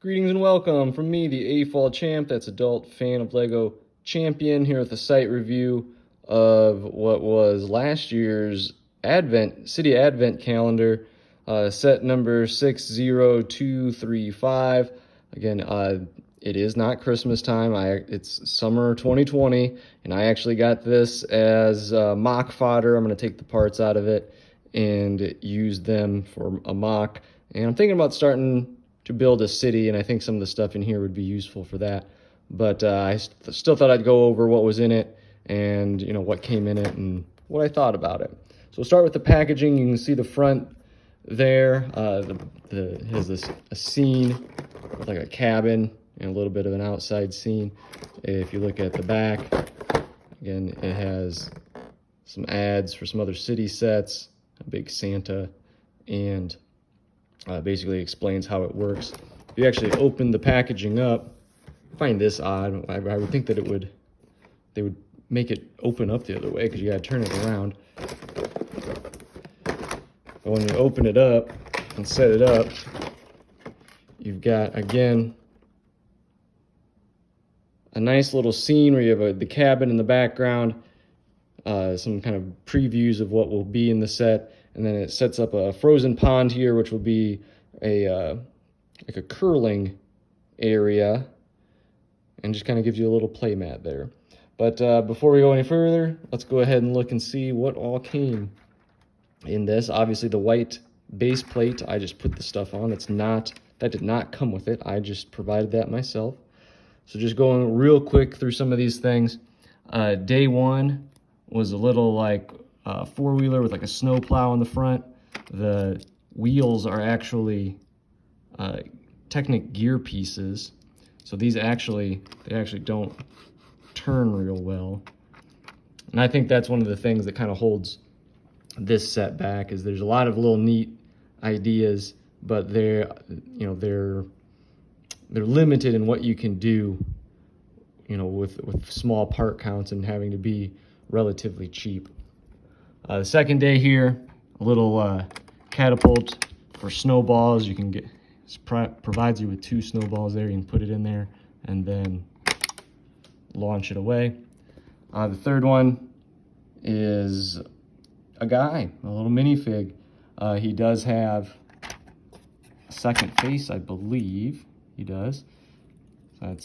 Greetings and welcome from me, the AFOL champ, that's adult fan of Lego champion, here with a site review of what was last year's city advent calendar, set number 60235. Again, it is not Christmas time. It's summer 2020, and I actually got this as mock fodder. I'm going to take the parts out of it and use them for a mock. And I'm thinking about starting to build a city, and I think some of the stuff in here would be useful for that. But I still thought I'd go over what was in it and what came in it and what I thought about it. So we'll start with the packaging. You can see the front there. It has a scene with like a cabin and a little bit of an outside scene. If you look at the back, again, it has some ads for some other city sets, a big Santa, and basically explains how it works. If you actually open the packaging up, I find this odd. I would think that they would make it open up the other way because you got to turn it around. But when you open it up and set it up, you've got, again, a nice little scene where you have the cabin in the background, some kind of previews of what will be in the set. And then it sets up a frozen pond here, which will be like a curling area, and just kind of gives you a little play mat there. But before we go any further, let's go ahead and look and see what all came in this. Obviously, the white base plate, I just put the stuff on. That did not come with it. I just provided that myself. So just going real quick through some of these things. Day one was a little like four-wheeler with like a snow plow on the front. The wheels are actually Technic gear pieces, so they actually don't turn real well. And I think that's one of the things that kind of holds this set back, is there's a lot of little neat ideas, but they're limited in what you can do, with small part counts and having to be relatively cheap. The second day here, a little catapult for snowballs. You can provides you with 2 snowballs there. You can put it in there and then launch it away. The third one is a guy, a little minifig. He does have a second face, I believe. He does. That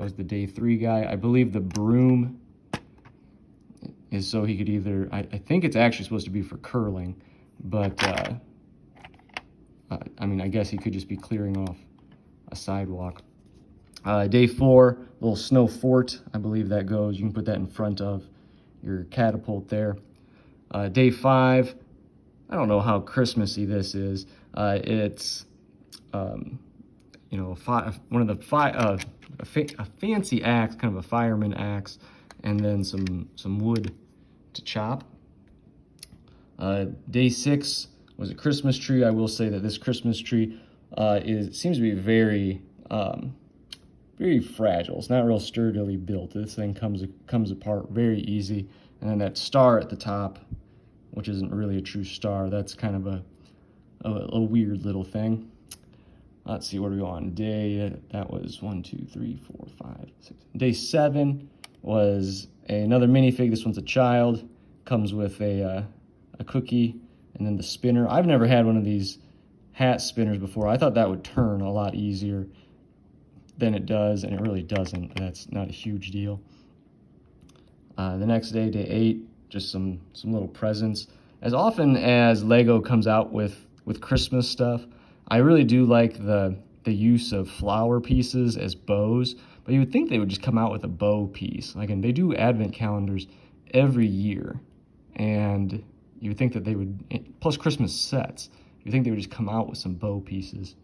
was the day 3 guy. I believe the broom is so he could either, I think it's actually supposed to be for curling, but I guess he could just be clearing off a sidewalk. Day 4, little snow fort, I believe that goes. You can put that in front of your catapult there. Day 5, I don't know how Christmassy this is. It's a fancy axe, kind of a fireman axe, and then some wood to chop. Day 6 was a Christmas tree. I will say that this Christmas tree seems to be very fragile. It's not real sturdily built. This thing comes apart very easy. And then that star at the top, which isn't really a true star, that's kind of a weird little thing. Let's see, where do we go on? That was 1, 2, 3, 4, 5, 6. Day 7 was another minifig. This one's a child. Comes with a cookie and then the spinner. I've never had one of these hat spinners before. I thought that would turn a lot easier than it does, and it really doesn't. That's not a huge deal. The next day, day 8, just some little presents. As often as Lego comes out with Christmas stuff, I really do like the use of flower pieces as bows, but you would think they would just come out with a bow piece. Like, and they do advent calendars every year, and you would think that they would, plus Christmas sets, you think they would just come out with some bow pieces.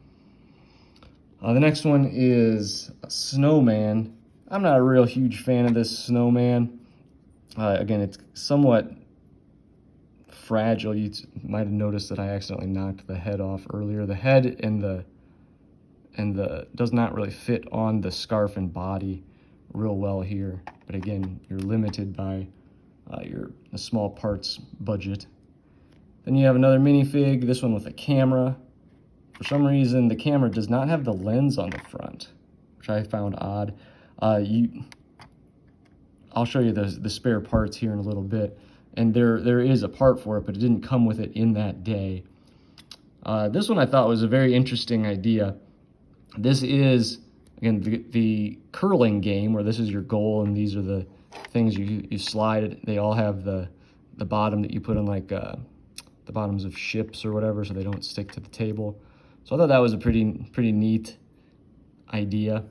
The next one is a snowman. I'm not a real huge fan of this snowman. Again, it's somewhat fragile. You might have noticed that I accidentally knocked the head off earlier. The head and the does not really fit on the scarf and body real well here. But again, you're limited by a small parts budget. Then you have another minifig, this one with a camera. For some reason, the camera does not have the lens on the front, which I found odd. I'll show you the spare parts here in a little bit. And there is a part for it, but it didn't come with it in that day. This one I thought was a very interesting idea. This is, again, the curling game, where this is your goal and these are the things you slide. They all have the bottom that you put on, like the bottoms of ships or whatever, so they don't stick to the table. So I thought that was a pretty neat idea.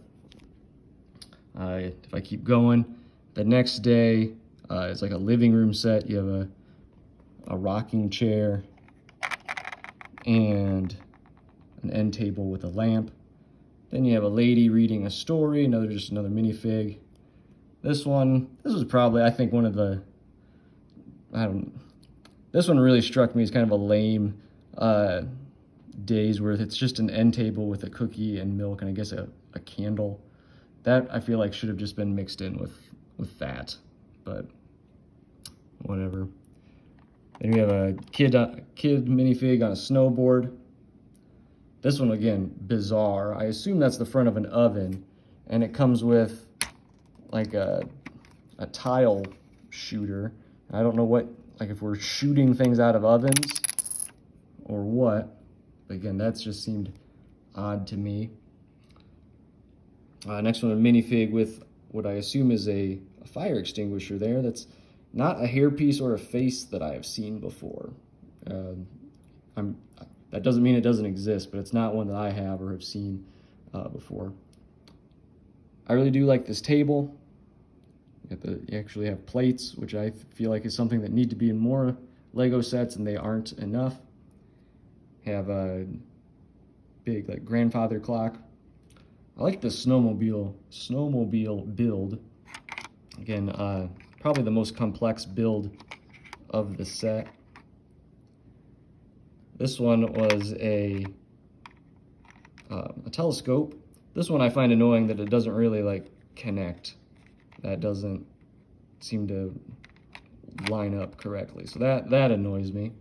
If I keep going, the next day it's like a living room set. You have a rocking chair and an end table with a lamp. Then you have a lady reading a story, just another minifig. This was probably, I think, one of the, this one really struck me as kind of a lame day's worth. It's just an end table with a cookie and milk and I guess a candle. That I feel like should have just been mixed in with that, but whatever. Then we have a kid minifig on a snowboard. This one, again, bizarre. I assume that's the front of an oven, and it comes with like a tile shooter. I don't know what, like if we're shooting things out of ovens or what. But again, that's just seemed odd to me. Next one, a minifig with what I assume is a fire extinguisher there. That's not a hairpiece or a face that I have seen before. That doesn't mean it doesn't exist, but it's not one that I have or have seen before. I really do like this table. You actually have plates, which I feel like is something that need to be in more Lego sets, and they aren't enough. Have a big like grandfather clock. I like the snowmobile build. Again, probably the most complex build of the set. This one was a telescope. This one I find annoying that it doesn't really like connect. That doesn't seem to line up correctly. So that annoys me.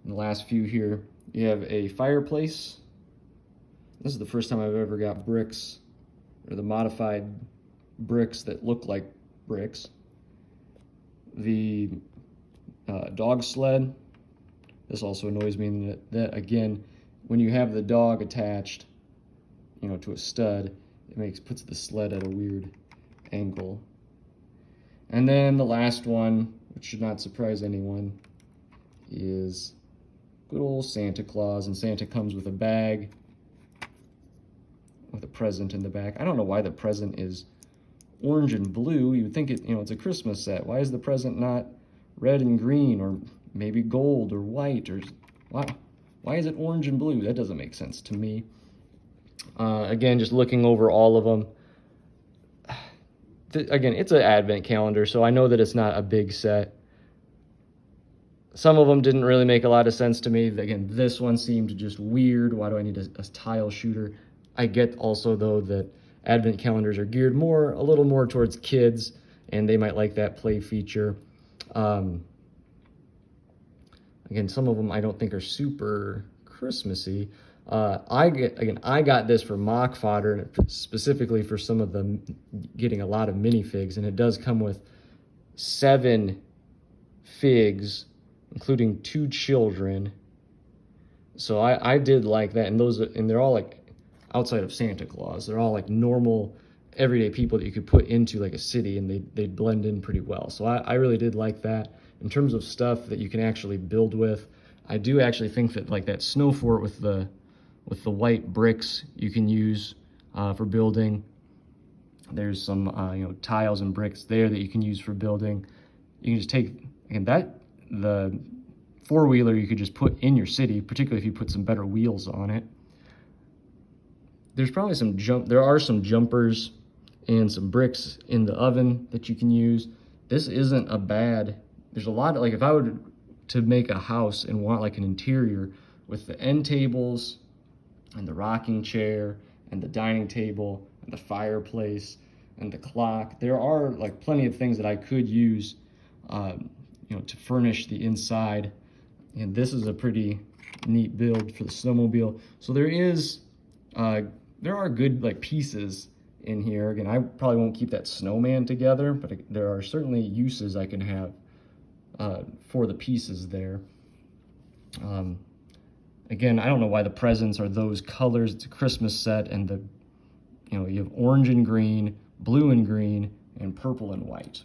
And the last few here, you have a fireplace. This is the first time I've ever got bricks, or the modified bricks that look like bricks. The dog sled. This also annoys me in that again, when you have the dog attached, to a stud, it puts the sled at a weird angle. And then the last one, which should not surprise anyone, is good old Santa Claus, and Santa comes with a bag with a present in the back. I don't know why the present is orange and blue. You would think it's a Christmas set. Why is the present not red and green, or maybe gold or white, or why is it orange and blue? That doesn't make sense to me. Again, just looking over all of them. Again, it's an advent calendar, so I know that it's not a big set. Some of them didn't really make a lot of sense to me. Again, this one seemed just weird. Why do I need a tile shooter? I get also, though, that advent calendars are geared a little more towards kids, and they might like that play feature. Again, some of them I don't think are super Christmassy. I got this for mock fodder, and specifically for some of them getting a lot of minifigs, and it does come with 7 figs, including 2 children. So I did like that, and they're all like outside of Santa Claus. They're all like normal, everyday people that you could put into like a city, and they'd blend in pretty well. So I really did like that. In terms of stuff that you can actually build with, I do actually think that like that snow fort with the white bricks you can use for building. There's some tiles and bricks there that you can use for building. You can just take, again, the 4-wheeler you could just put in your city, particularly if you put some better wheels on it. There are some jumpers and some bricks in the oven that you can use. This isn't a bad, there's a lot of, like if I were to make a house and want like an interior with the end tables and the rocking chair and the dining table and the fireplace and the clock, there are like plenty of things that I could use to furnish the inside And this is a pretty neat build for the snowmobile. So there are good like pieces in here. Again, I probably won't keep that snowman together, but there are certainly uses I can have for the pieces there. Again, I don't know why the presents are those colors. It's a Christmas set, and you have orange and green, blue and green, and purple and white.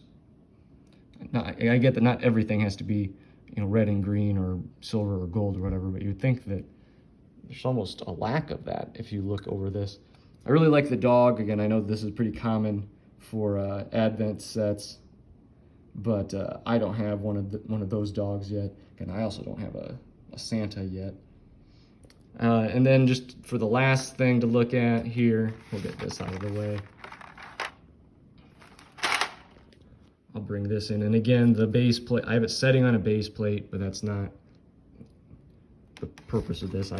Now, I get that not everything has to be red and green or silver or gold or whatever, but you'd think that there's almost a lack of that if you look over this. I really like the dog. Again, I know this is pretty common for Advent sets, but I don't have one of those dogs yet, and I also don't have a Santa yet. And then just for the last thing to look at here, we'll get this out of the way. I'll bring this in, and again, the base plate, I have it setting on a base plate, but that's not the purpose of this.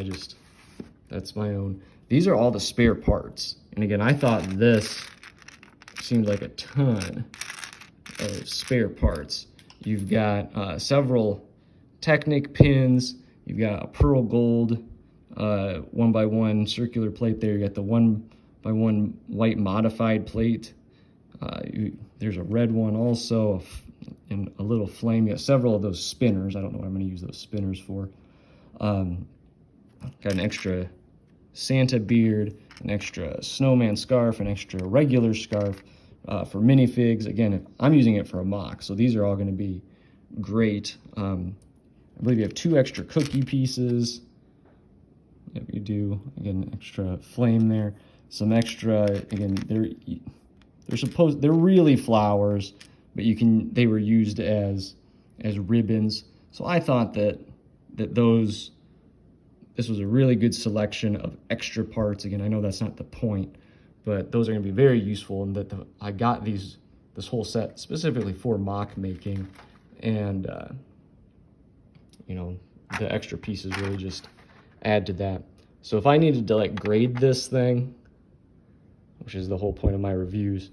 That's my own. These are all the spare parts, and again, I thought this seemed like a ton of spare parts. You've got several Technic pins, you've got a pearl gold 1x1 circular plate there, you got the 1x1 white modified plate. There's a red one also, and a little flame. You got several of those spinners. I don't know what I'm going to use those spinners for. Got an extra Santa beard, an extra snowman scarf, an extra regular scarf for minifigs. Again, I'm using it for a mock, so these are all going to be great. I believe you have 2 extra cookie pieces. Yep, you do. Again, extra flame there. Some extra, again, they're really flowers, but they were used as ribbons. So I thought that this was a really good selection of extra parts. Again, I know that's not the point, but those are going to be very useful, and that I got this whole set specifically for mock making, and the extra pieces really just add to that. So if I needed to grade this thing, which is the whole point of my reviews,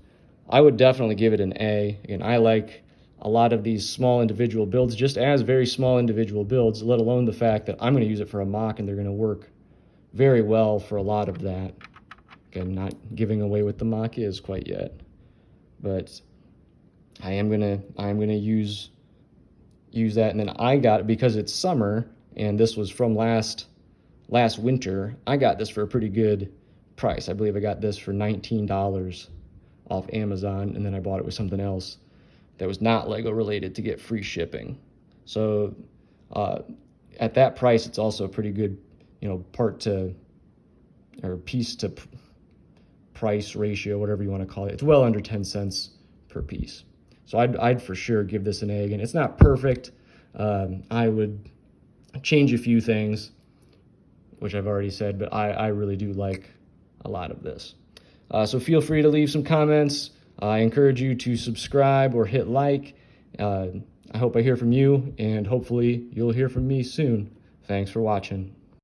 I would definitely give it an A. Again, I like a lot of these small individual builds just as very small individual builds, let alone the fact that I'm going to use it for a mock and they're going to work very well for a lot of that. Again, not giving away what the mock is quite yet, but I am gonna use that. And then I got it because it's summer, and this was from last winter. I got this for a pretty good price. I believe I got this for $19 off Amazon, and then I bought it with something else that was not Lego related to get free shipping. So at that price, it's also a pretty good piece to price ratio, whatever you want to call it. It's well under 10 cents per piece. So I'd for sure give this an A. Again, it's not perfect. I would change a few things, which I've already said, but I really do like a lot of this. So feel free to leave some comments. I encourage you to subscribe or hit like. I hope I hear from you, and hopefully you'll hear from me soon. Thanks for watching.